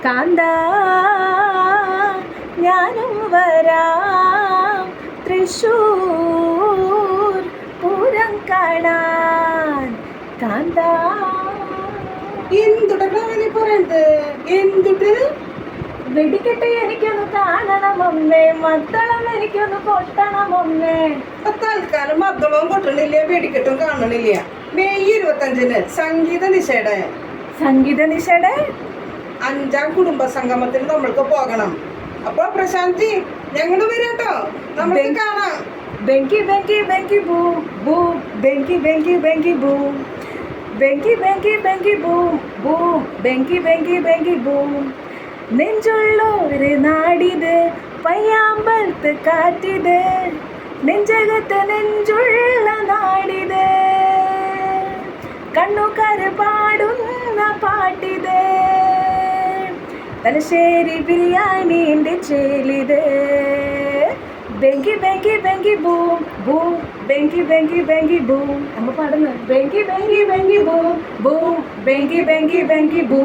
കാന്ത ഞാനും വരാം തൃശ്ശൂർ പൂരം കാണാൻ. കാന്ത എന്തുടനെ പറയണത്? എന്തുട്ട്? വെടിക്കെട്ട് എനിക്കൊന്ന് കാണണം അമ്മേ, മദ്ദളം എനിക്കൊന്ന് പൊട്ടണം അമ്മേ. തൽക്കാലം മദ്ദളവും പൊട്ടണില്ല, വെടിക്കെട്ടും കാണണില്ല. മെയ് 25 സംഗീത നിശയുടെ സംഗീത നിശയുടെ 5ാം കുടുംബ സംഗമത്തിന് നമ്മൾക്ക് പോകണം. അപ്പൊ പ്രശാന്തി ഞങ്ങള് വരാട്ടോ, നമുക്ക് കാണാം. ബെങ്കി ബെങ്കി ബെങ്കി ബൂ ബൂ, ബെങ്കി ബെങ്കി ബെങ്കി ബൂ, ബെങ്കി ബെങ്കി ബെങ്കി ബൂ ബൂ, ബെങ്കി ബെങ്കി ബെങ്കി ബൂ. നെഞ്ചുള്ളൊരു നാടിത്, പയ്യാമ്പലത്ത് കാറ്റിത്, നെഞ്ചകത്ത് നെഞ്ചുള്ള നാടിത്, കണ്ണുകാര് പാടുന്ന പാട്ടിത്, തലശ്ശേരി ബിരിയാണിന്റെ ചേലിത്. ബെങ്കി ബെങ്കി ബെങ്കി ബൂ ബൂ, ബെങ്കി ബെങ്കി ബെങ്കി ബൂ. നമ്മ പാടുന്നു ബെങ്കി ബെങ്കി ബെങ്കി ബൂ ബൂ, ബെങ്കി ബെങ്കി ബെങ്കി ബൂ.